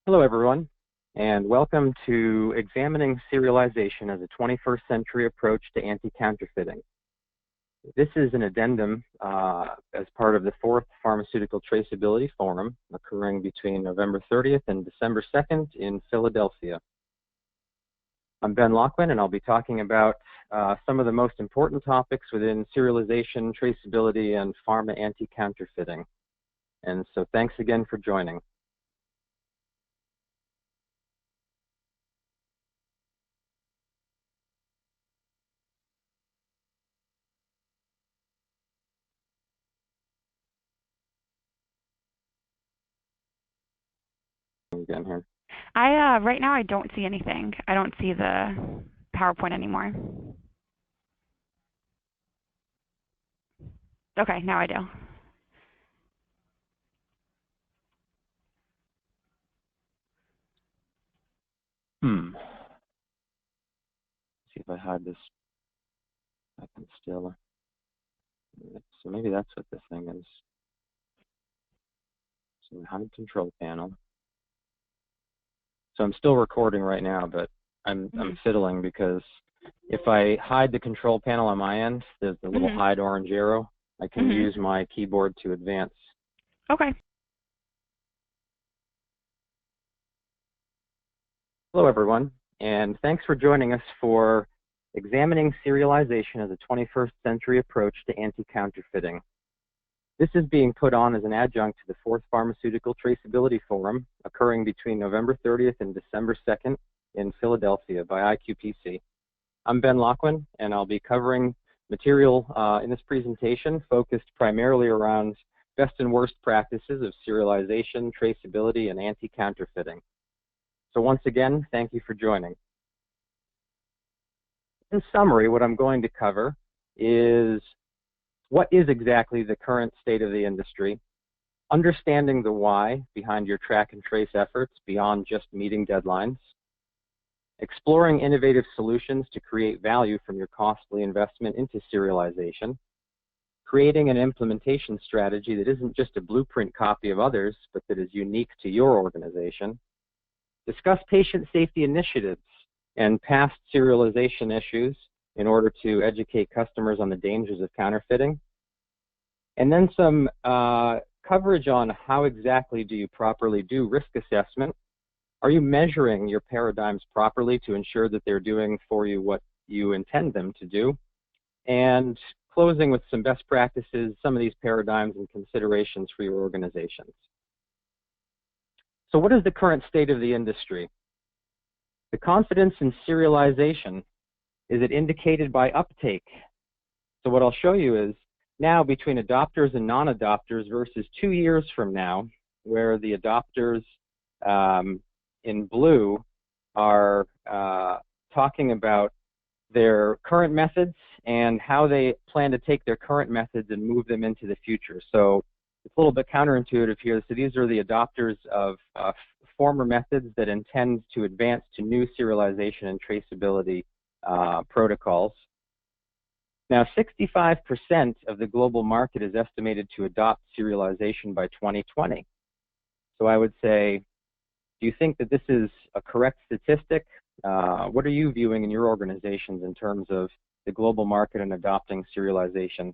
Hello, everyone, and welcome to Examining Serialization as a 21st Century Approach to Anti-Counterfeiting. This is an addendum as part of the 4th Pharmaceutical Traceability Forum occurring between November 30th and December 2nd in Philadelphia. I'm Ben Loughlin, and I'll be talking about some of the most important topics within serialization, traceability, and pharma anti-counterfeiting. And so thanks again for joining. Again here. Right now I don't see anything. I don't see the PowerPoint anymore. Okay, now I do. See if I hide this. I can still. So maybe that's what this thing is. So we hide control panel. So I'm still recording right now, but I'm fiddling because if I hide the control panel on my end, there's the little hide orange arrow. I can use my keyboard to advance. Okay. Hello, everyone, and thanks for joining us for Examining Serialization as a 21st Century Approach to Anti-Counterfeiting. This is being put on as an adjunct to the 4th Pharmaceutical Traceability Forum occurring between November 30th and December 2nd in Philadelphia by IQPC. I'm Ben Loughlin, and I'll be covering material in this presentation focused primarily around best and worst practices of serialization, traceability, and anti-counterfeiting. So once again, thank you for joining. In summary, what I'm going to cover is what is exactly the current state of the industry, understanding the why behind your track and trace efforts beyond just meeting deadlines, exploring innovative solutions to create value from your costly investment into serialization, creating an implementation strategy that isn't just a blueprint copy of others, but that is unique to your organization, discuss patient safety initiatives and past serialization issues in order to educate customers on the dangers of counterfeiting, and then some coverage on how exactly do you properly do risk assessment. Are you measuring your paradigms properly to ensure that they're doing for you what you intend them to do? And closing with some best practices, some of these paradigms and considerations for your organizations. So what is the current state of the industry? The confidence in serialization, is it indicated by uptake? So what I'll show you is now between adopters and non-adopters versus 2 years from now, where the adopters in blue are talking about their current methods and how they plan to take their current methods and move them into the future. So it's a little bit counterintuitive here. So these are the adopters of former methods that intend to advance to new serialization and traceability protocols. Now, 65% of the global market is estimated to adopt serialization by 2020. So I would say, do you think that this is a correct statistic? What are you viewing in your organizations in terms of the global market and adopting serialization?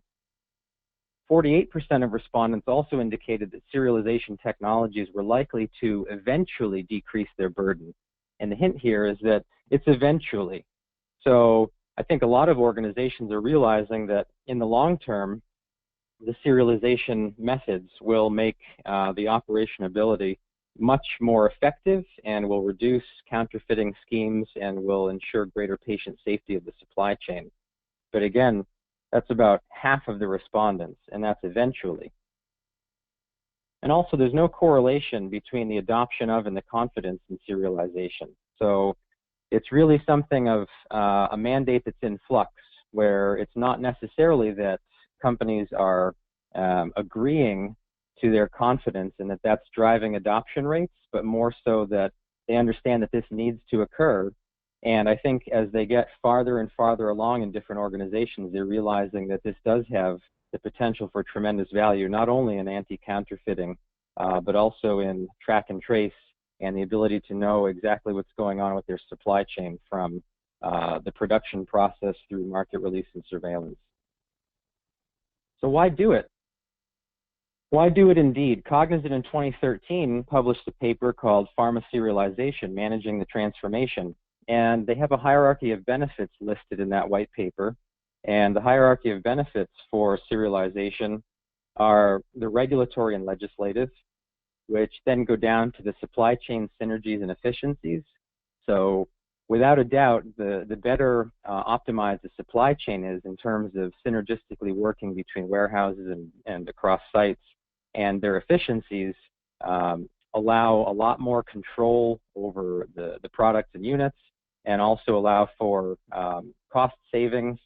48% of respondents also indicated that serialization technologies were likely to eventually decrease their burden. And the hint here is that it's eventually. So I think a lot of organizations are realizing that in the long term, the serialization methods will make the operationability much more effective and will reduce counterfeiting schemes and will ensure greater patient safety of the supply chain. But again, that's about half of the respondents, and that's eventually. And also, there's no correlation between the adoption of and the confidence in serialization. So it's really something of a mandate that's in flux, where it's not necessarily that companies are agreeing to their confidence and that that's driving adoption rates, but more so that they understand that this needs to occur. And I think as they get farther and farther along in different organizations, they're realizing that this does have the potential for tremendous value, not only in anti-counterfeiting, but also in track and trace and the ability to know exactly what's going on with their supply chain from the production process through market release and surveillance. So why do it? Why do it indeed? Cognizant in 2013 published a paper called Pharma Serialization, Managing the Transformation. And they have a hierarchy of benefits listed in that white paper. And the hierarchy of benefits for serialization are the regulatory and legislative, which then go down to the supply chain synergies and efficiencies. So without a doubt, the better optimized the supply chain is in terms of synergistically working between warehouses and across sites, and their efficiencies allow a lot more control over the products and units, and also allow for cost savings.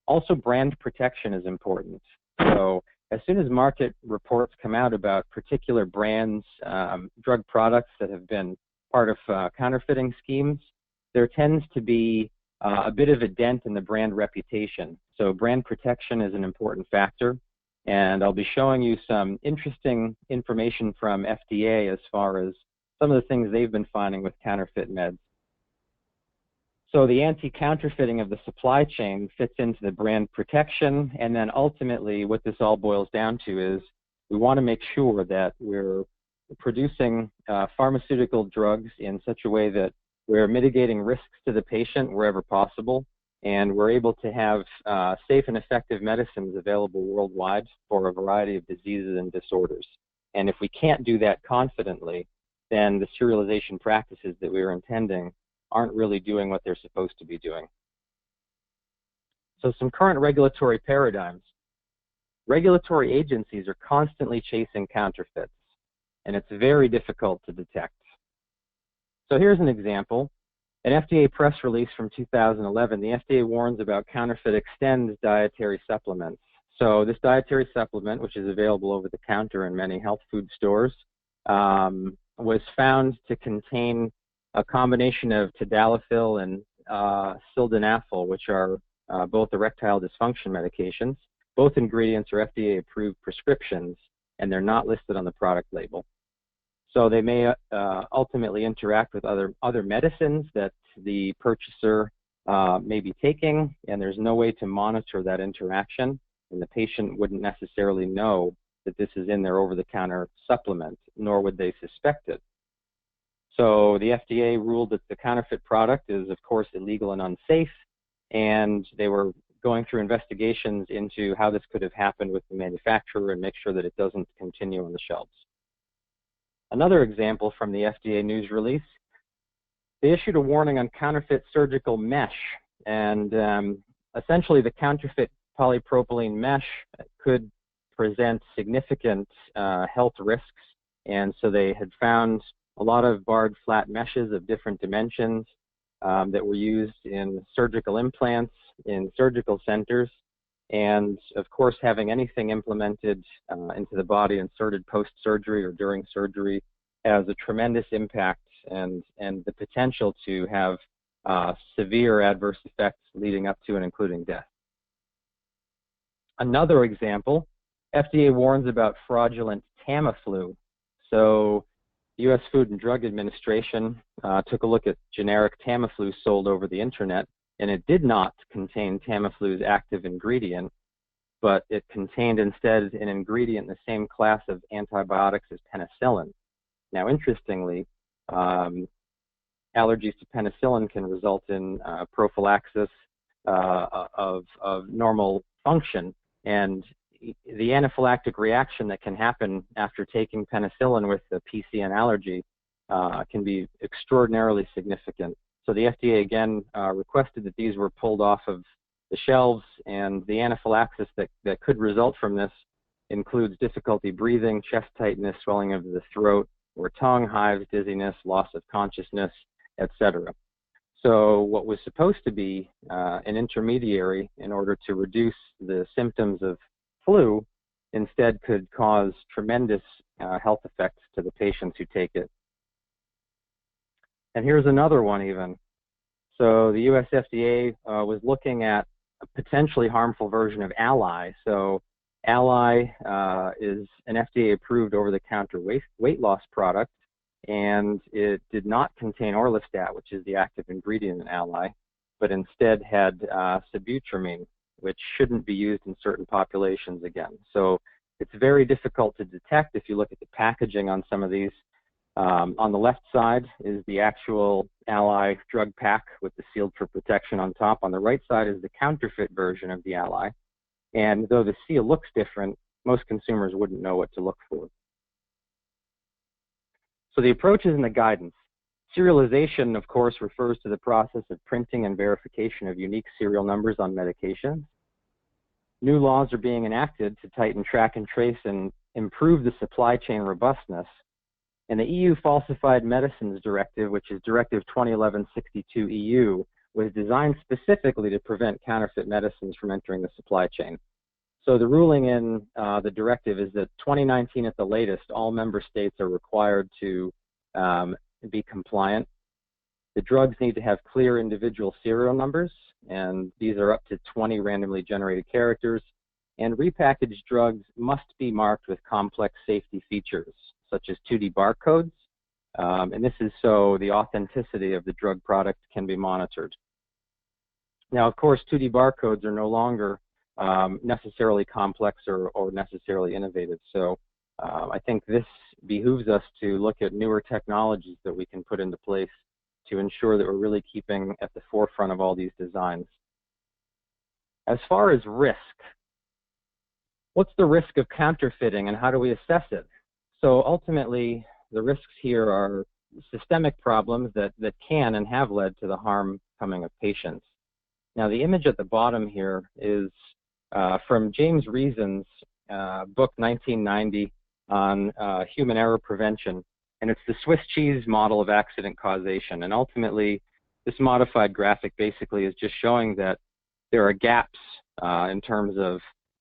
Also, brand protection is important. So as soon as market reports come out about particular brands, drug products that have been part of counterfeiting schemes, there tends to be a bit of a dent in the brand reputation. So brand protection is an important factor. And I'll be showing you some interesting information from FDA as far as some of the things they've been finding with counterfeit meds. So the anti-counterfeiting of the supply chain fits into the brand protection, and then ultimately what this all boils down to is we want to make sure that we're producing pharmaceutical drugs in such a way that we're mitigating risks to the patient wherever possible, and we're able to have safe and effective medicines available worldwide for a variety of diseases and disorders. And if we can't do that confidently, then the serialization practices that we were intending aren't really doing what they're supposed to be doing. So some current regulatory paradigms. Regulatory agencies are constantly chasing counterfeits, and it's very difficult to detect. So here's an example. An FDA press release from 2011, the FDA warns about counterfeit Extend dietary supplements. So this dietary supplement, which is available over the counter in many health food stores, was found to contain a combination of tadalafil and sildenafil, which are both erectile dysfunction medications. Both ingredients are FDA-approved prescriptions, and they're not listed on the product label. So they may ultimately interact with other medicines that the purchaser may be taking, and there's no way to monitor that interaction, and the patient wouldn't necessarily know that this is in their over-the-counter supplement, nor would they suspect it. So the FDA ruled that the counterfeit product is, of course, illegal and unsafe, and they were going through investigations into how this could have happened with the manufacturer and make sure that it doesn't continue on the shelves. Another example from the FDA news release, they issued a warning on counterfeit surgical mesh, and essentially the counterfeit polypropylene mesh could present significant health risks, and so they had found a lot of barred flat meshes of different dimensions that were used in surgical implants in surgical centers, and of course having anything implemented into the body inserted post-surgery or during surgery has a tremendous impact and the potential to have severe adverse effects leading up to and including death. Another example, FDA warns about fraudulent Tamiflu. So the U.S. Food and Drug Administration took a look at generic Tamiflu sold over the internet, and it did not contain Tamiflu's active ingredient, but it contained instead an ingredient in the same class of antibiotics as penicillin. Now, interestingly, allergies to penicillin can result in prophylaxis of normal function, and the anaphylactic reaction that can happen after taking penicillin with the PCN allergy can be extraordinarily significant. So the FDA again requested that these were pulled off of the shelves, and the anaphylaxis that could result from this includes difficulty breathing, chest tightness, swelling of the throat or tongue, hives, dizziness, loss of consciousness, etc. So what was supposed to be an intermediary in order to reduce the symptoms of flu instead could cause tremendous health effects to the patients who take it. And here's another one even. So the US FDA was looking at a potentially harmful version of Ally. So Ally is an FDA-approved over-the-counter weight loss product, and it did not contain orlistat, which is the active ingredient in ally, but instead had sibutramine, which shouldn't be used in certain populations again. So it's very difficult to detect if you look at the packaging on some of these. On the left side is the actual ally drug pack with the sealed for protection on top. On the right side is the counterfeit version of the ally. And though the seal looks different, most consumers wouldn't know what to look for. So the approaches and the guidance. Serialization, of course, refers to the process of printing and verification of unique serial numbers on medications. New laws are being enacted to tighten track and trace and improve the supply chain robustness. And the EU Falsified Medicines Directive, which is Directive 2011-62 EU, was designed specifically to prevent counterfeit medicines from entering the supply chain. So the ruling in the directive is that 2019 at the latest, all member states are required to be compliant. The drugs need to have clear individual serial numbers, and these are up to 20 randomly generated characters. And repackaged drugs must be marked with complex safety features, such as 2D barcodes, and this is so the authenticity of the drug product can be monitored. Now, of course, 2D barcodes are no longer necessarily complex or necessarily innovative, so I think this behooves us to look at newer technologies that we can put into place to ensure that we're really keeping at the forefront of all these designs. As far as risk, what's the risk of counterfeiting and how do we assess it? So ultimately, the risks here are systemic problems that can and have led to the harm coming of patients. Now, the image at the bottom here is from James Reason's book 1990 on human error prevention, and it's the Swiss cheese model of accident causation. And ultimately, this modified graphic basically is just showing that there are gaps in terms of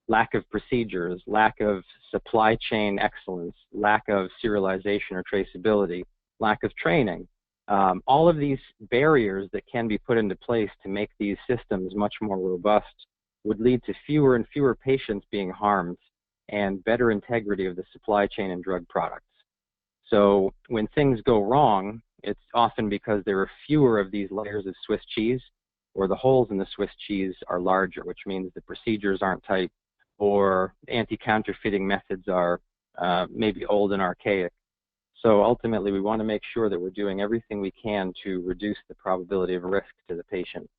lack of procedures, lack of supply chain excellence, lack of serialization or traceability, lack of training. All of these barriers that can be put into place to make these systems much more robust would lead to fewer and fewer patients being harmed and better integrity of the supply chain and drug products. So when things go wrong, it's often because there are fewer of these layers of Swiss cheese, or the holes in the Swiss cheese are larger, which means the procedures aren't tight, or anti-counterfeiting methods are maybe old and archaic. So ultimately, we want to make sure that we're doing everything we can to reduce the probability of risk to the patient.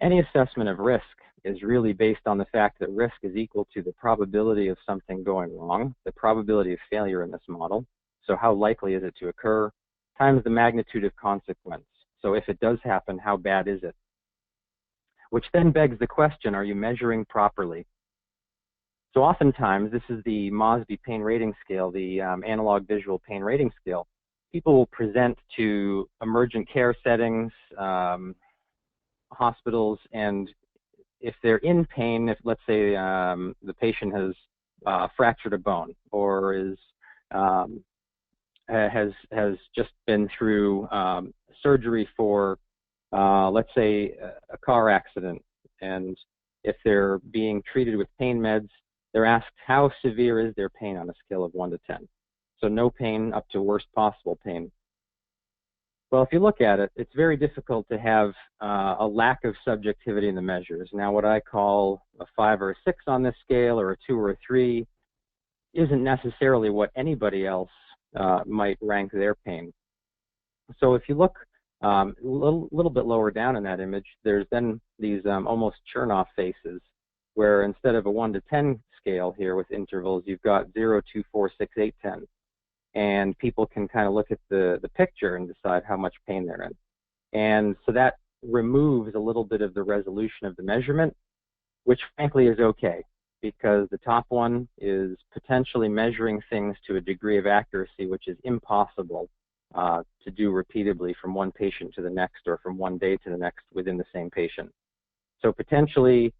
Any assessment of risk is really based on the fact that risk is equal to the probability of something going wrong, the probability of failure in this model. So how likely is it to occur, times the magnitude of consequence. So if it does happen, how bad is it? Which then begs the question, are you measuring properly? So oftentimes, this is the Mosby pain rating scale, the analog visual pain rating scale. People will present to emergent care settings, hospitals, and if they're in pain, if let's say the patient has fractured a bone or has just been through surgery for, let's say, a car accident, and if they're being treated with pain meds, they're asked how severe is their pain on a scale of 1 to 10. So no pain up to worst possible pain. Well, if you look at it, it's very difficult to have a lack of subjectivity in the measures. Now, what I call a 5 or a 6 on this scale, or a 2 or a 3, isn't necessarily what anybody else might rank their pain. So if you look a little bit lower down in that image, there's then these almost Chernoff faces, where instead of a 1 to 10 scale here with intervals, you've got 0, 2, 4, 6, 8, 10. And people can kind of look at the picture and decide how much pain they're in. And so that removes a little bit of the resolution of the measurement, which frankly is okay, because the top one is potentially measuring things to a degree of accuracy which is impossible to do repeatedly from one patient to the next or from one day to the next within the same patient. So potentially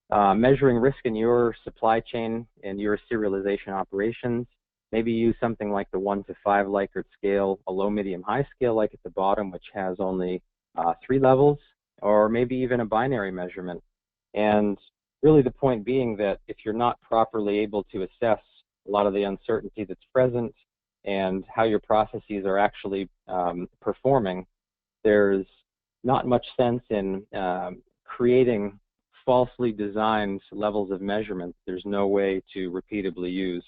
measuring risk in your supply chain and your serialization operations, maybe use something like the 1 to 5 Likert scale, a low, medium, high scale like at the bottom, which has only 3 levels, or maybe even a binary measurement. And really the point being that if you're not properly able to assess a lot of the uncertainty that's present, and how your processes are actually performing, there's not much sense in creating falsely designed levels of measurement there's no way to repeatably use.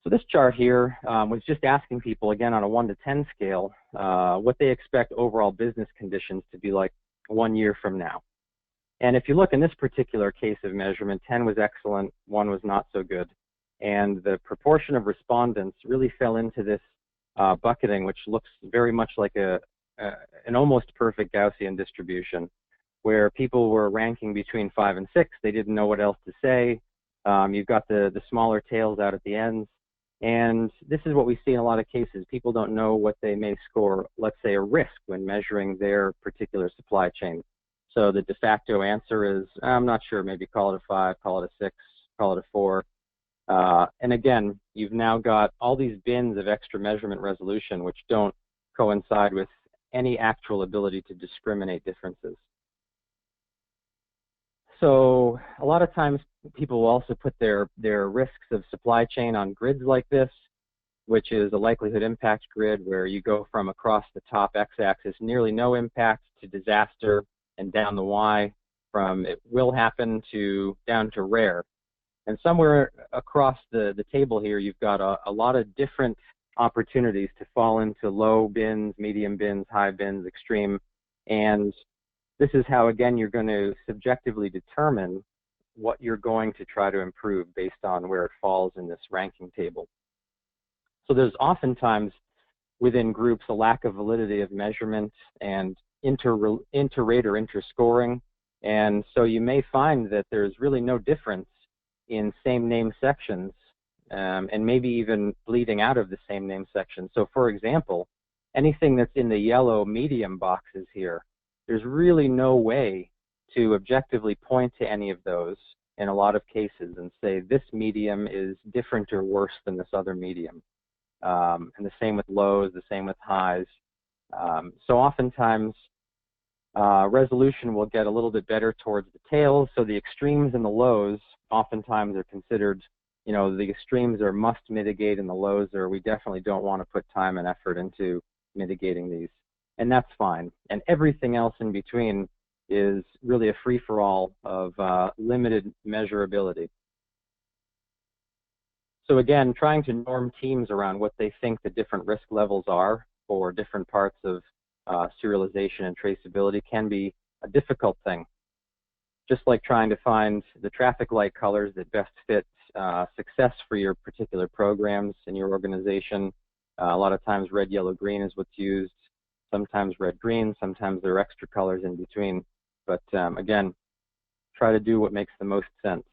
So this chart here was just asking people, again, on a 1 to 10 scale, what they expect overall business conditions to be like 1 year from now. And if you look in this particular case of measurement, 10 was excellent, 1 was not so good. And the proportion of respondents really fell into this bucketing, which looks very much like an almost perfect Gaussian distribution, where people were ranking between 5 and 6. They didn't know what else to say. You've got the smaller tails out at the ends. And this is what we see in a lot of cases. People don't know what they may score, let's say, a risk when measuring their particular supply chain. So the de facto answer is, I'm not sure, maybe call it a 5, call it a 6, call it a 4. And again, you've now got all these bins of extra measurement resolution which don't coincide with any actual ability to discriminate differences. So a lot of times people will also put their risks of supply chain on grids like this, which is a likelihood impact grid where you go from across the top x-axis, nearly no impact, to disaster, and down the y from it will happen to down to rare. And somewhere across the table here, you've got a lot of different opportunities to fall into low bins, medium bins, high bins, extreme. And this is how, again, you're going to subjectively determine what you're going to try to improve based on where it falls in this ranking table. So there's oftentimes within groups a lack of validity of measurement and inter-rate or inter-scoring. And so you may find that there's really no difference in same name sections, and maybe even bleeding out of the same name section. So for example, anything that's in the yellow medium boxes here, there's really no way to objectively point to any of those in a lot of cases and say this medium is different or worse than this other medium. And the same with lows, the same with highs. So oftentimes resolution will get a little bit better towards the tails. So the extremes and the lows oftentimes are considered, you know, the extremes are must mitigate and the lows are we definitely don't want to put time and effort into mitigating these. And that's fine. And everything else in between is really a free-for-all of limited measurability. So again, trying to norm teams around what they think the different risk levels are for different parts of serialization and traceability can be a difficult thing. Just like trying to find the traffic light colors that best fit success for your particular programs in your organization. A lot of times red, yellow, green is what's used. Sometimes red, green, sometimes there are extra colors in between. But again, try to do what makes the most sense.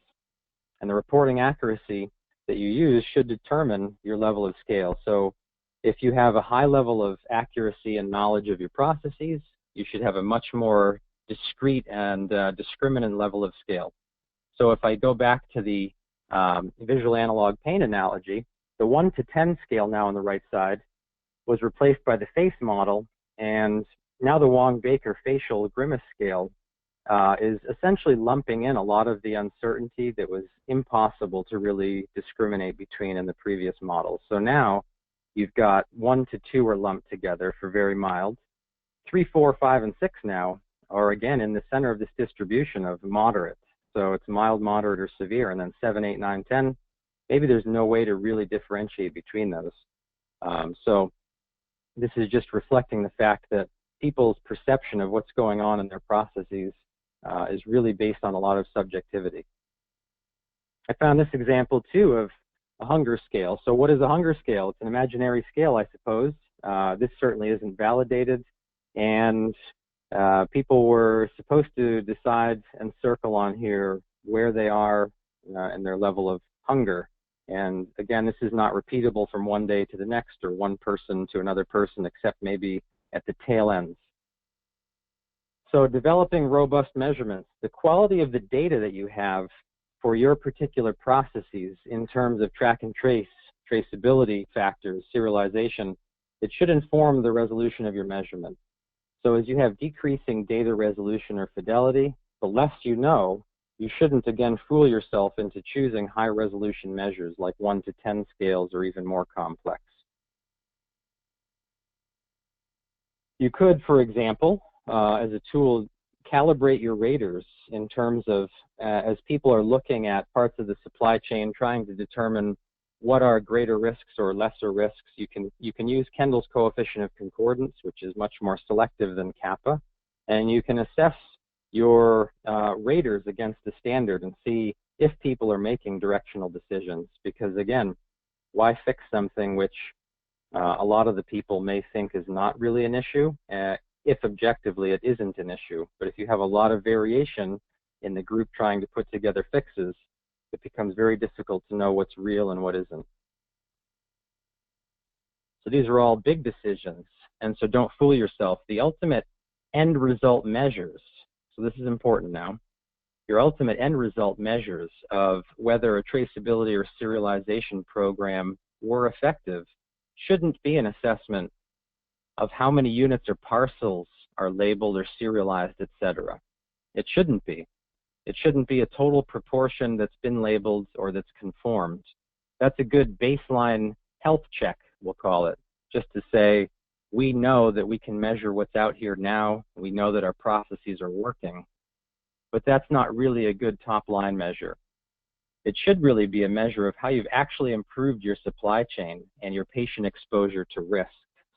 And the reporting accuracy that you use should determine your level of scale. So if you have a high level of accuracy and knowledge of your processes, you should have a much more discrete and discriminant level of scale. So if I go back to the visual analog paint analogy, the 1 to 10 scale now on the right side was replaced by the face model, and now the Wong-Baker facial grimace scale is essentially lumping in a lot of the uncertainty that was impossible to really discriminate between in the previous models. So now you've got 1 to 2 are lumped together for very mild. 3, 4, 5, and 6 now are again in the center of this distribution of moderate. So it's mild, moderate, or severe, and then 7, 8, 9, 10, maybe there's no way to really differentiate between those. So this is just reflecting the fact that people's perception of what's going on in their processes is really based on a lot of subjectivity. I found this example too of a hunger scale. So what is a hunger scale? It's an imaginary scale, I suppose. This certainly isn't validated, and people were supposed to decide and circle on here where they are in their level of hunger. And again, this is not repeatable from one day to the next or one person to another person, except maybe at the tail ends. So developing robust measurements, the quality of the data that you have for your particular processes in terms of track and trace, traceability factors, serialization, it should inform the resolution of your measurement. So as you have decreasing data resolution or fidelity, the less you know, you shouldn't, again, fool yourself into choosing high-resolution measures like 1 to 10 scales or even more complex. You could, for example, as a tool, calibrate your raters in terms of, as people are looking at parts of the supply chain, trying to determine what are greater risks or lesser risks. You can use Kendall's coefficient of concordance, which is much more selective than kappa, and you can assess your raters against the standard and see if people are making directional decisions. Because again, why fix something which a lot of the people may think is not really an issue, if objectively it isn't an issue. But if you have a lot of variation in the group trying to put together fixes, it becomes very difficult to know what's real and what isn't. So these are all big decisions, and so don't fool yourself. The ultimate end result measures, so this is important now, your ultimate end result measures of whether a traceability or serialization program were effective shouldn't be an assessment of how many units or parcels are labeled or serialized, etc. It shouldn't be. It shouldn't be a total proportion that's been labeled or that's conformed. That's a good baseline health check, we'll call it, just to say, we know that we can measure what's out here now. We know that our processes are working. But that's not really a good top-line measure. It should really be a measure of how you've actually improved your supply chain and your patient exposure to risk.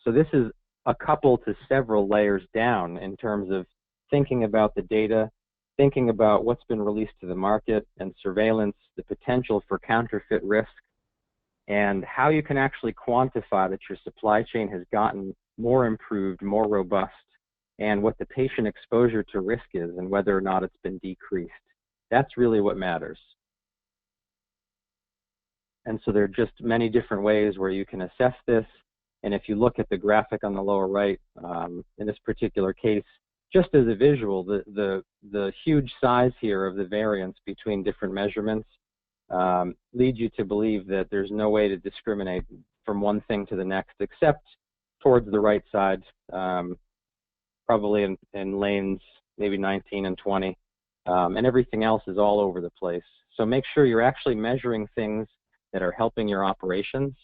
So this is a couple to several layers down in terms of thinking about the data, thinking about what's been released to the market and surveillance, the potential for counterfeit risk, and how you can actually quantify that your supply chain has gotten more improved, more robust, and what the patient exposure to risk is and whether or not it's been decreased. That's really what matters. And so there are just many different ways where you can assess this. And if you look at the graphic on the lower right, in this particular case, just as a visual, the huge size here of the variance between different measurements leads you to believe that there's no way to discriminate from one thing to the next, except towards the right side, probably in lanes maybe 19 and 20, and everything else is all over the place. So make sure you're actually measuring things that are helping your operations,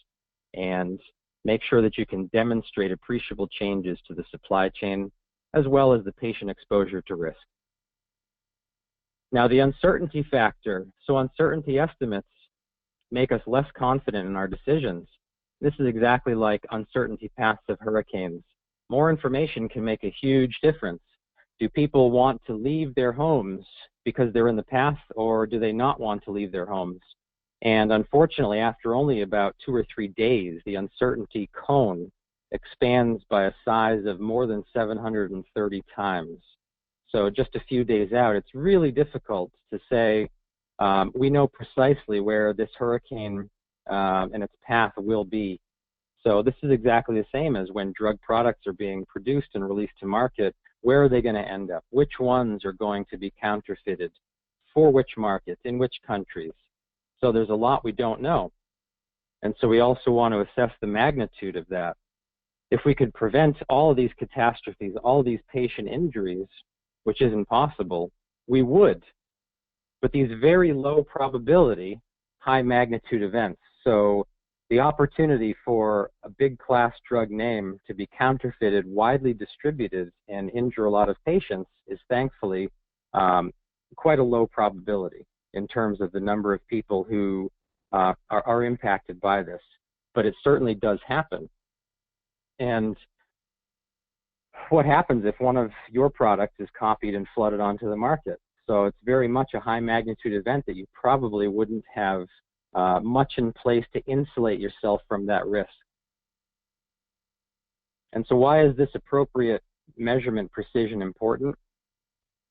and make sure that you can demonstrate appreciable changes to the supply chain as well as the patient exposure to risk. Now, the uncertainty factor. So uncertainty estimates make us less confident in our decisions. This is exactly like uncertainty paths of hurricanes. More information can make a huge difference. Do people want to leave their homes because they're in the path, or do they not want to leave their homes? And unfortunately, after only about 2 or 3 days, the uncertainty cone expands by a size of more than 730 times. So just a few days out, it's really difficult to say, we know precisely where this hurricane and its path will be. So this is exactly the same as when drug products are being produced and released to market. Where are they going to end up? Which ones are going to be counterfeited? For which markets? In which countries? So there's a lot we don't know. And so we also want to assess the magnitude of that. If we could prevent all of these catastrophes, all of these patient injuries, which isn't possible, we would. But these very low probability, high magnitude events. So the opportunity for a big class drug name to be counterfeited, widely distributed, and injure a lot of patients is thankfully quite a low probability in terms of the number of people who are impacted by this. But it certainly does happen. And what happens if one of your products is copied and flooded onto the market? So it's very much a high magnitude event that you probably wouldn't have much in place to insulate yourself from that risk. And so why is this appropriate measurement precision important?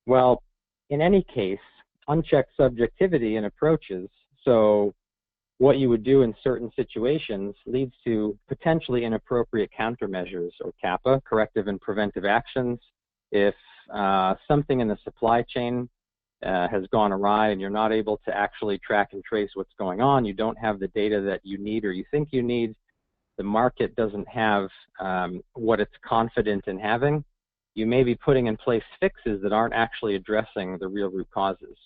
Well, in any case, unchecked subjectivity in approaches, so what you would do in certain situations, leads to potentially inappropriate countermeasures, or CAPA, corrective and preventive actions. If something in the supply chain has gone awry and you're not able to actually track and trace what's going on, you don't have the data that you need or you think you need, the market doesn't have what it's confident in having, you may be putting in place fixes that aren't actually addressing the real root causes.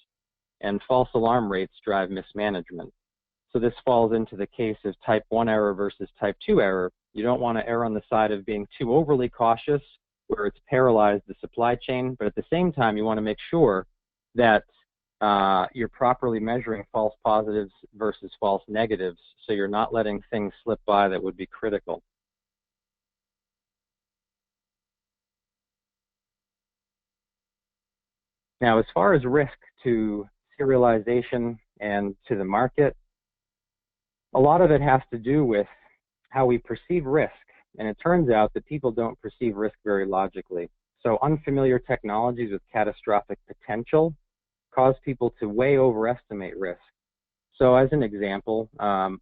and false alarm rates drive mismanagement. So this falls into the case of type 1 error versus type 2 error. You don't want to err on the side of being too overly cautious where it's paralyzed the supply chain, but at the same time, you want to make sure that you're properly measuring false positives versus false negatives, so you're not letting things slip by that would be critical. Now, as far as risk to serialization and to the market, a lot of it has to do with how we perceive risk. And it turns out that people don't perceive risk very logically. So unfamiliar technologies with catastrophic potential cause people to way overestimate risk. So as an example,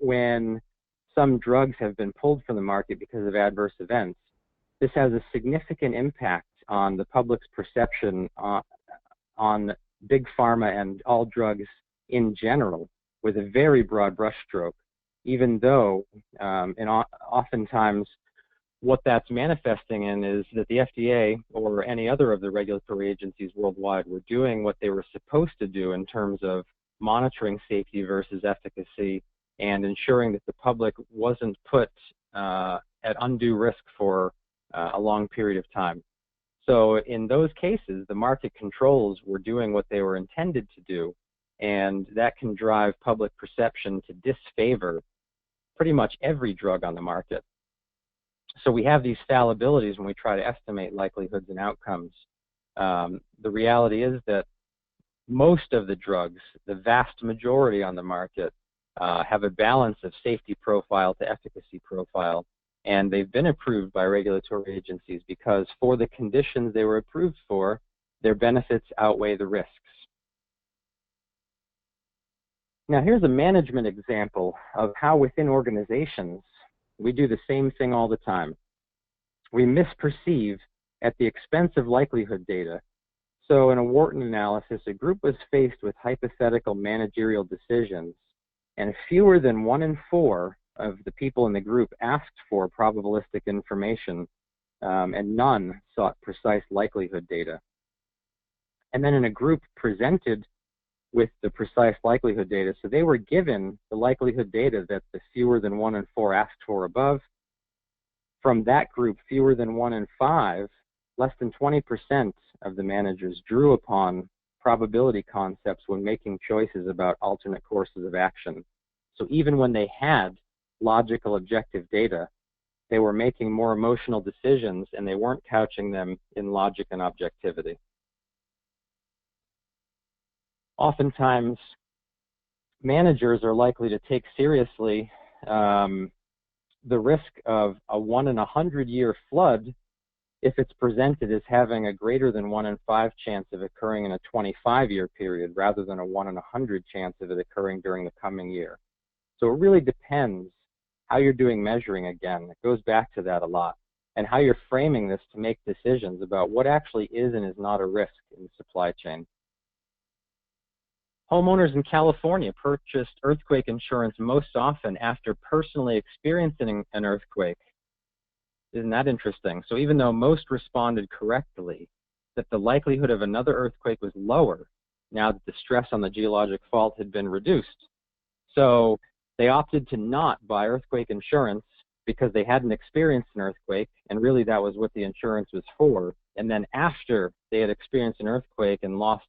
when some drugs have been pulled from the market because of adverse events, this has a significant impact on the public's perception on big pharma and all drugs in general with a very broad brushstroke, even though oftentimes what that's manifesting in is that the FDA or any other of the regulatory agencies worldwide were doing what they were supposed to do in terms of monitoring safety versus efficacy and ensuring that the public wasn't put at undue risk for a long period of time. So in those cases, the market controls were doing what they were intended to do, and that can drive public perception to disfavor pretty much every drug on the market. So we have these fallibilities when we try to estimate likelihoods and outcomes. The reality is that most of the drugs, the vast majority on the market, have a balance of safety profile to efficacy profile, and they've been approved by regulatory agencies because for the conditions they were approved for, their benefits outweigh the risks. Now here's a management example of how within organizations we do the same thing all the time. We misperceive at the expense of likelihood data. So in a Wharton analysis, a group was faced with hypothetical managerial decisions, and fewer than 1 in 4 of the people in the group asked for probabilistic information, and none sought precise likelihood data. And then in a group presented with the precise likelihood data, so they were given the likelihood data that the fewer than 1 in 4 asked for above. From that group, fewer than 1 in 5, less than 20% of the managers drew upon probability concepts when making choices about alternate courses of action. So even when they had logical objective data, they were making more emotional decisions and they weren't couching them in logic and objectivity. Oftentimes, managers are likely to take seriously the risk of a 1 in 100 year flood if it's presented as having a greater than 1 in 5 chance of occurring in a 25-year period rather than a 1 in 100 chance of it occurring during the coming year. So it really depends how you're doing measuring again. It goes back to that a lot, and how you're framing this to make decisions about what actually is and is not a risk in the supply chain. Homeowners in California purchased earthquake insurance most often after personally experiencing an earthquake. Isn't that interesting? So even though most responded correctly, that the likelihood of another earthquake was lower now that the stress on the geologic fault had been reduced. So they opted to not buy earthquake insurance because they hadn't experienced an earthquake, and really that was what the insurance was for. And then after they had experienced an earthquake and lost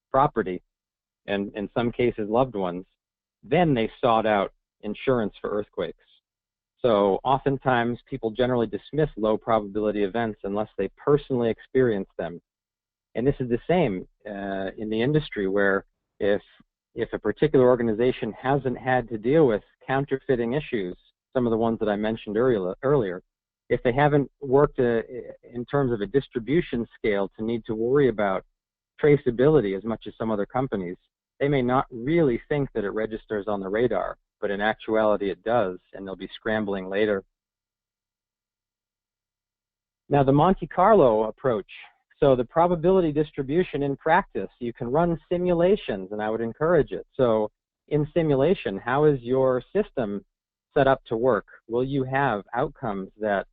property, and in some cases loved ones, then they sought out insurance for earthquakes. So oftentimes people generally dismiss low probability events unless they personally experience them. And this is the same in the industry, where if a particular organization hasn't had to deal with counterfeiting issues, some of the ones that I mentioned earlier, if they haven't worked in terms of a distribution scale to need to worry about traceability as much as some other companies, they may not really think that it registers on the radar, but in actuality it does, and they'll be scrambling later. Now the Monte Carlo approach. So the probability distribution in practice, you can run simulations, and I would encourage it. So in simulation, how is your system set up to work? Will you have outcomes that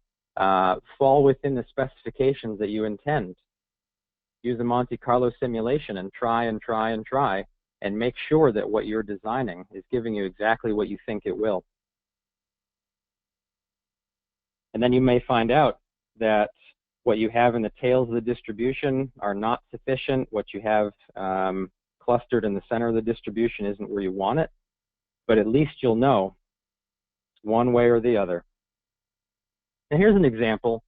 fall within the specifications that you intend? Use a Monte Carlo simulation and try and try and try and make sure that what you're designing is giving you exactly what you think it will. And then you may find out that what you have in the tails of the distribution are not sufficient. What you have clustered in the center of the distribution isn't where you want it, but at least you'll know one way or the other. And here's an example.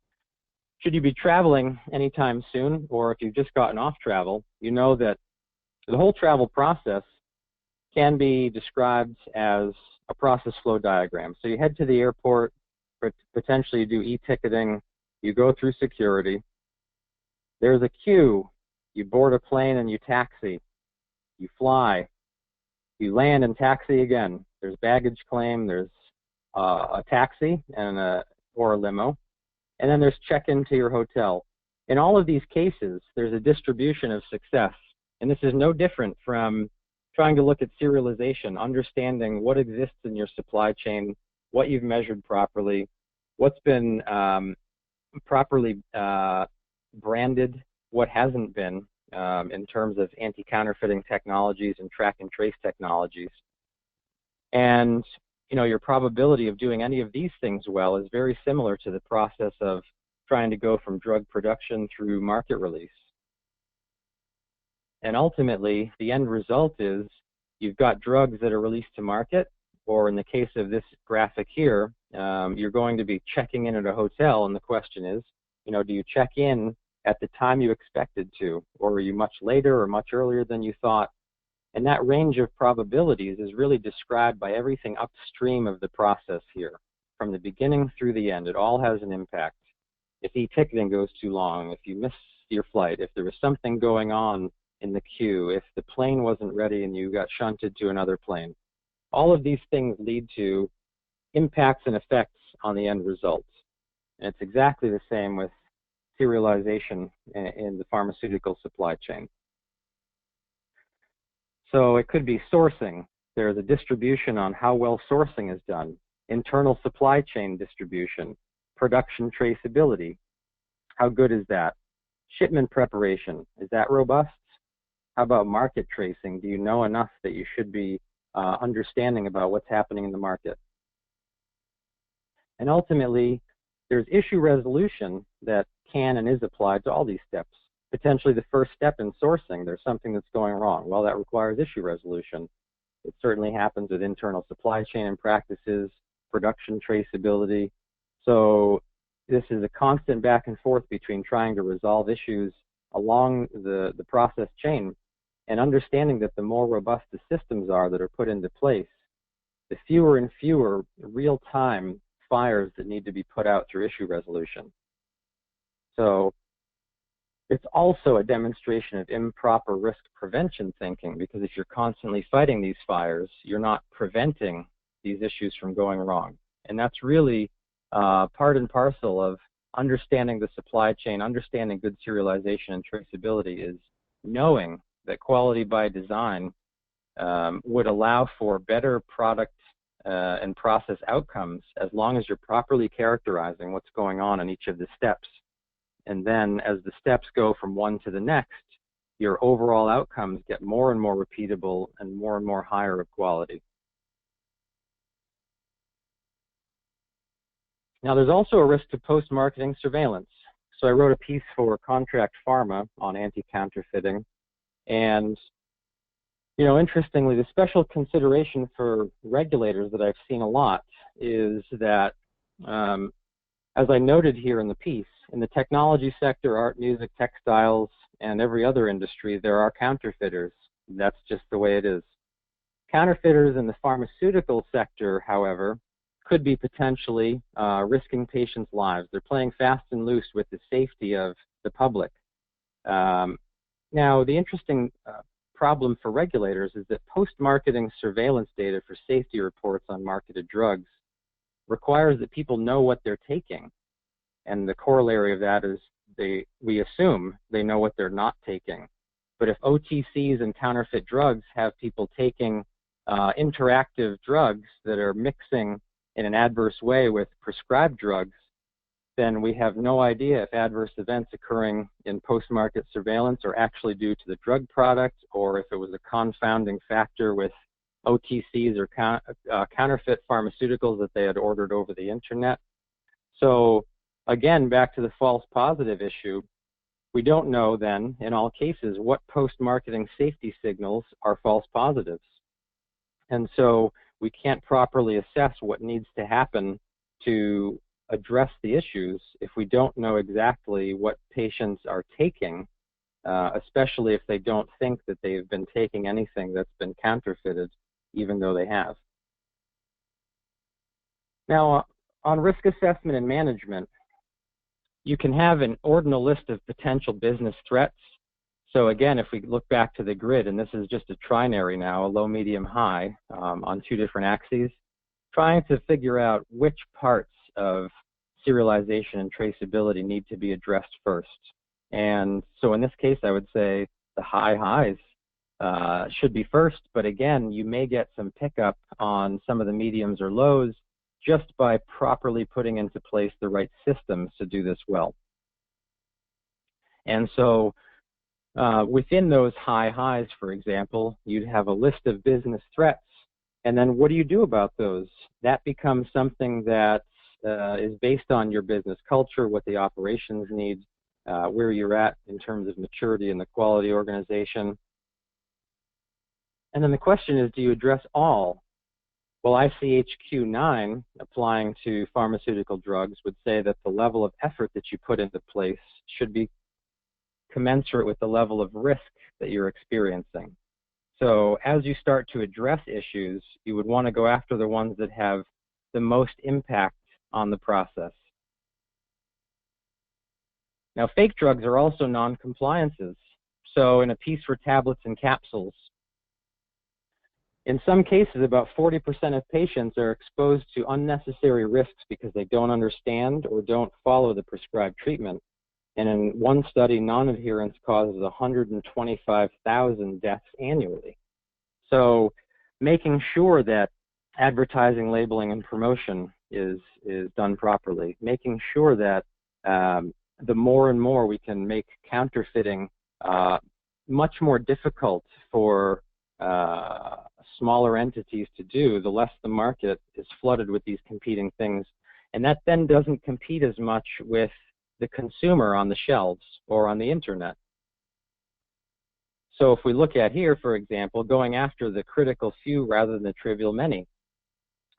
Should you be traveling anytime soon, or if you've just gotten off travel, you know that the whole travel process can be described as a process flow diagram. So you head to the airport, potentially you do e-ticketing, you go through security, there's a queue, you board a plane and you taxi, you fly, you land and taxi again, there's baggage claim, there's a taxi and or a limo, and then there's check-in to your hotel. In all of these cases, there's a distribution of success, and this is no different from trying to look at serialization, understanding what exists in your supply chain, what you've measured properly, what's been properly branded, what hasn't been in terms of anti-counterfeiting technologies and track and trace technologies. And your probability of doing any of these things well is very similar to the process of trying to go from drug production through market release. And ultimately, the end result is you've got drugs that are released to market, or in the case of this graphic here, you're going to be checking in at a hotel, and the question is, do you check in at the time you expected to, or are you much later or much earlier than you thought? And that range of probabilities is really described by everything upstream of the process here, from the beginning through the end. It all has an impact. If e-ticketing goes too long, if you miss your flight, if there was something going on in the queue, if the plane wasn't ready and you got shunted to another plane, all of these things lead to impacts and effects on the end results. And it's exactly the same with serialization in the pharmaceutical supply chain. So it could be sourcing. There's a distribution on how well sourcing is done, internal supply chain distribution, production traceability. How good is that? Shipment preparation, is that robust? How about market tracing? Do you know enough that you should be understanding about what's happening in the market? And ultimately, there's issue resolution that can and is applied to all these steps. Potentially the first step in sourcing, there's something that's going wrong. Well, that requires issue resolution. It certainly happens with internal supply chain and practices, production traceability. So this is a constant back and forth between trying to resolve issues along the process chain and understanding that the more robust the systems are that are put into place, the fewer and fewer real-time fires that need to be put out through issue resolution. So it's also a demonstration of improper risk prevention thinking, because if you're constantly fighting these fires, you're not preventing these issues from going wrong. And that's really part and parcel of understanding the supply chain, understanding good serialization and traceability, is knowing that quality by design would allow for better product and process outcomes as long as you're properly characterizing what's going on in each of the steps. And then as the steps go from one to the next, your overall outcomes get more and more repeatable and more higher of quality. Now, there's also a risk to post-marketing surveillance. So I wrote a piece for Contract Pharma on anti-counterfeiting. And, interestingly, the special consideration for regulators that I've seen a lot is that, as I noted here in the piece, in the technology sector, art, music, textiles, and every other industry, there are counterfeiters. That's just the way it is. Counterfeiters in the pharmaceutical sector, however, could be potentially risking patients' lives. They're playing fast and loose with the safety of the public. Now, the interesting problem for regulators is that post-marketing surveillance data for safety reports on marketed drugs requires that people know what they're taking. And the corollary of that is we assume they know what they're not taking. But if OTCs and counterfeit drugs have people taking interactive drugs that are mixing in an adverse way with prescribed drugs, then we have no idea if adverse events occurring in post-market surveillance are actually due to the drug product, or if it was a confounding factor with OTCs or counterfeit pharmaceuticals that they had ordered over the internet. So again, back to the false positive issue, we don't know then, in all cases, what post-marketing safety signals are false positives. And so we can't properly assess what needs to happen to address the issues if we don't know exactly what patients are taking, especially if they don't think that they've been taking anything that's been counterfeited, even though they have. Now, on risk assessment and management, you can have an ordinal list of potential business threats. So again, if we look back to the grid, and this is just a trinary now, a low, medium, high, on two different axes, trying to figure out which parts of serialization and traceability need to be addressed first. And so in this case, I would say the high highs should be first, but again, you may get some pickup on some of the mediums or lows just by properly putting into place the right systems to do this well. And so within those high highs, for example, you'd have a list of business threats, and then what do you do about those? That becomes something that is based on your business culture, what the operations need, where you're at in terms of maturity in the quality organization. And then the question is, do you address all? Well, ICHQ 9, applying to pharmaceutical drugs, would say that the level of effort that you put into place should be commensurate with the level of risk that you're experiencing. So as you start to address issues, you would want to go after the ones that have the most impact on the process. Now, fake drugs are also non-compliances. So in a piece for tablets and capsules, in some cases, about 40% of patients are exposed to unnecessary risks because they don't understand or don't follow the prescribed treatment. And in one study, non-adherence causes 125,000 deaths annually. So making sure that advertising, labeling, and promotion is done properly, making sure that the more and more we can make counterfeiting much more difficult for smaller entities to do, the less the market is flooded with these competing things. And that then doesn't compete as much with the consumer on the shelves or on the internet. So if we look at here, for example, going after the critical few rather than the trivial many,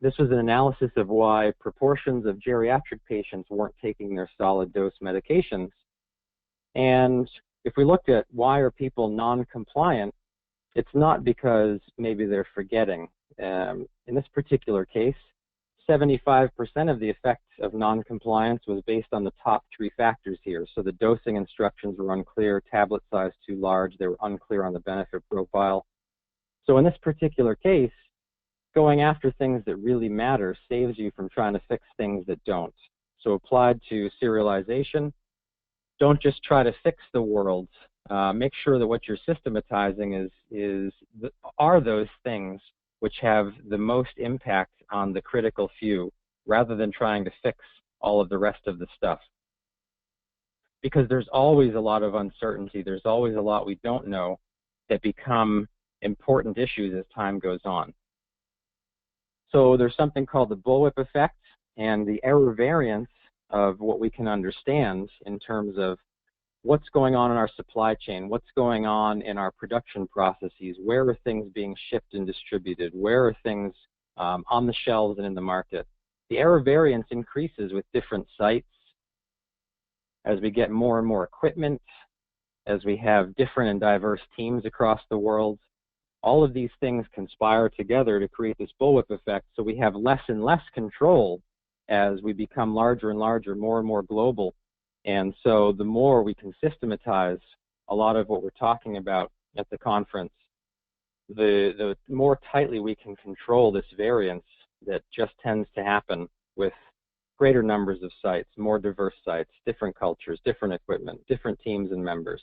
this was an analysis of why proportions of geriatric patients weren't taking their solid dose medications. And if we looked at why are people non-compliant, it's not because maybe they're forgetting. In this particular case, 75% of the effect of non-compliance was based on the top three factors here. So the dosing instructions were unclear, tablet size too large, they were unclear on the benefit profile. So in this particular case, going after things that really matter saves you from trying to fix things that don't. So applied to serialization, don't just try to fix the world. Make sure that what you're systematizing are those things which have the most impact on the critical few, rather than trying to fix all of the rest of the stuff. Because there's always a lot of uncertainty, there's always a lot we don't know that become important issues as time goes on. So there's something called the bullwhip effect, and the error variance of what we can understand in terms of what's going on in our supply chain, what's going on in our production processes, where are things being shipped and distributed, where are things on the shelves and in the market. The error variance increases with different sites as we get more and more equipment, as we have different and diverse teams across the world. All of these things conspire together to create this bullwhip effect, so we have less and less control as we become larger and larger, more and more global. And so the more we can systematize a lot of what we're talking about at the conference, the more tightly we can control this variance that just tends to happen with greater numbers of sites, more diverse sites, different cultures, different equipment, different teams and members.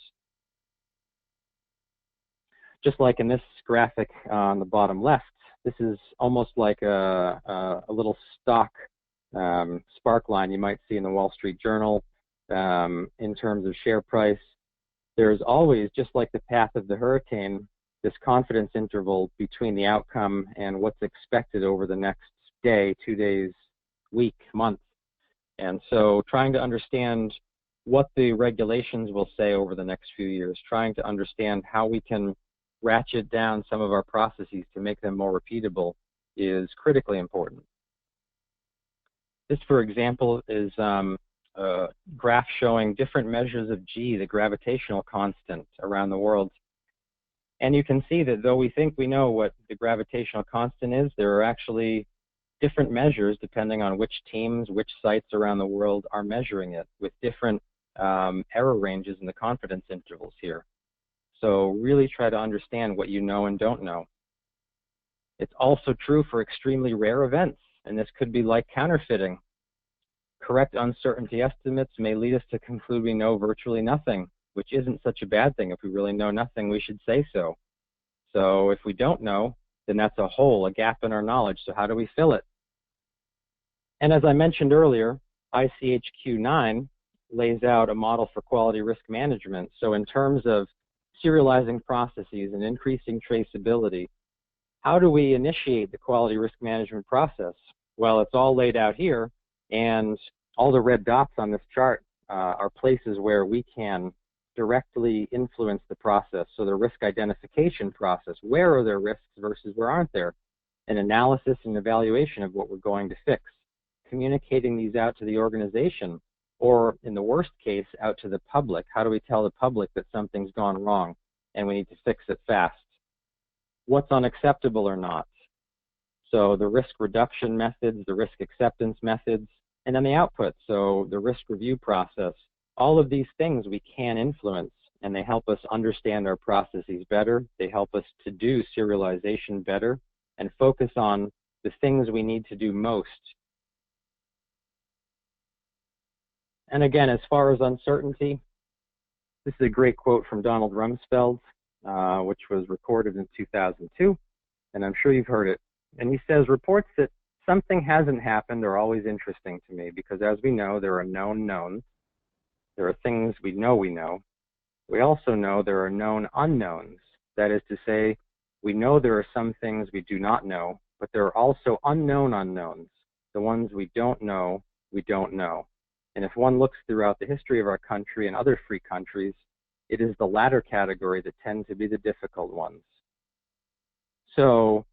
Just like in this graphic on the bottom left, this is almost like a little stock spark line you might see in the Wall Street Journal in terms of share price. There's always, just like the path of the hurricane, this confidence interval between the outcome and what's expected over the next day, 2 days, week, month. And so trying to understand what the regulations will say over the next few years, trying to understand how we can ratchet down some of our processes to make them more repeatable is critically important. This, for example, is a graph showing different measures of G, the gravitational constant around the world. And you can see that though we think we know what the gravitational constant is, there are actually different measures depending on which teams, which sites around the world are measuring it, with different error ranges in the confidence intervals here. So really try to understand what you know and don't know. It's also true for extremely rare events, and this could be like counterfeiting. Correct uncertainty estimates may lead us to conclude we know virtually nothing, which isn't such a bad thing. If we really know nothing, we should say so. So if we don't know, then that's a hole, a gap in our knowledge. So how do we fill it? And as I mentioned earlier, ICHQ-9 lays out a model for quality risk management. So in terms of serializing processes and increasing traceability, how do we initiate the quality risk management process? Well, it's all laid out here, and all the red dots on this chart are places where we can directly influence the process. So the risk identification process, where are there risks versus where aren't there? An analysis and evaluation of what we're going to fix. Communicating these out to the organization, or in the worst case, out to the public. How do we tell the public that something's gone wrong and we need to fix it fast? What's unacceptable or not? So the risk reduction methods, the risk acceptance methods, and then the output, so the risk review process. All of these things we can influence, and they help us understand our processes better. They help us to do serialization better and focus on the things we need to do most. And again, as far as uncertainty, this is a great quote from Donald Rumsfeld, which was recorded in 2002, and I'm sure you've heard it. And he says, reports that something hasn't happened are always interesting to me because, as we know, there are known knowns. There are things we know we know. We also know there are known unknowns. That is to say, we know there are some things we do not know, but there are also unknown unknowns. The ones we don't know, we don't know. And if one looks throughout the history of our country and other free countries, it is the latter category that tend to be the difficult ones. So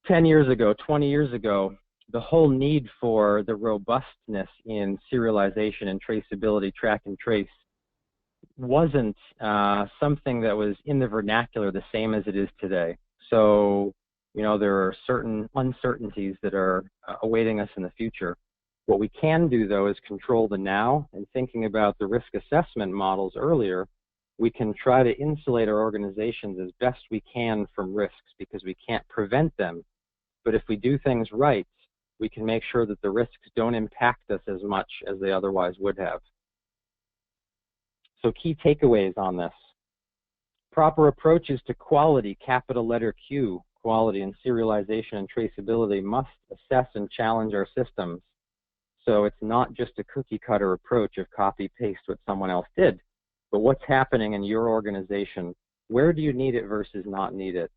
10 years ago, 20 years ago, the whole need for the robustness in serialization and traceability, track and trace, wasn't something that was in the vernacular the same as it is today. So, you know, there are certain uncertainties that are awaiting us in the future. What we can do, though, is control the now, and thinking about the risk assessment models earlier, we can try to insulate our organizations as best we can from risks because we can't prevent them. But if we do things right, we can make sure that the risks don't impact us as much as they otherwise would have. So key takeaways on this. Proper approaches to quality, capital letter Q, quality and serialization and traceability must assess and challenge our systems. So it's not just a cookie cutter approach of copy paste what someone else did, but what's happening in your organization. Where do you need it versus not need it?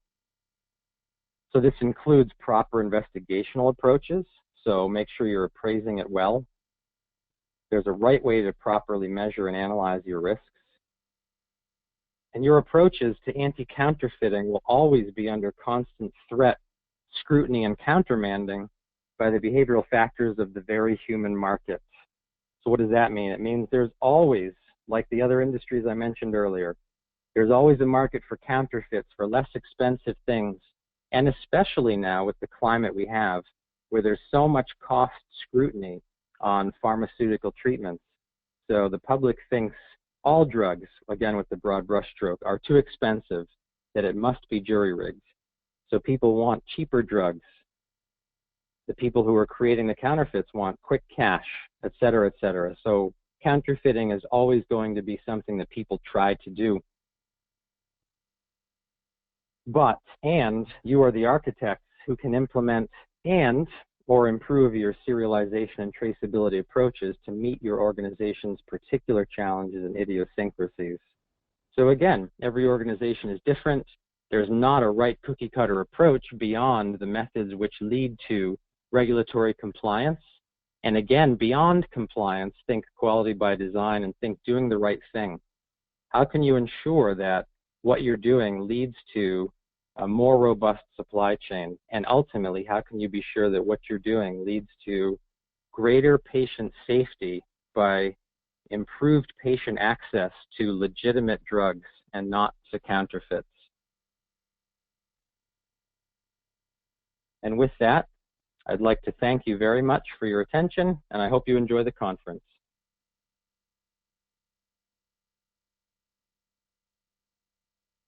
So this includes proper investigational approaches. So make sure you're appraising it well. There's a right way to properly measure and analyze your risks. And your approaches to anti-counterfeiting will always be under constant threat, scrutiny, and countermanding by the behavioral factors of the very human market. So what does that mean? It means there's always, like the other industries I mentioned earlier, there's always a market for counterfeits, for less expensive things, and especially now with the climate we have, where there's so much cost scrutiny on pharmaceutical treatments. So the public thinks all drugs, again with the broad brushstroke, are too expensive, that it must be jury-rigged. So people want cheaper drugs. The people who are creating the counterfeits want quick cash, et cetera, et cetera. So counterfeiting is always going to be something that people try to do. And you are the architects who can implement and or improve your serialization and traceability approaches to meet your organization's particular challenges and idiosyncrasies. So again, every organization is different. There's not a right cookie cutter approach beyond the methods which lead to regulatory compliance. And again, beyond compliance, think quality by design and think doing the right thing. How can you ensure that what you're doing leads to a more robust supply chain? And ultimately, how can you be sure that what you're doing leads to greater patient safety by improved patient access to legitimate drugs and not to counterfeits? And with that, I'd like to thank you very much for your attention, and I hope you enjoy the conference.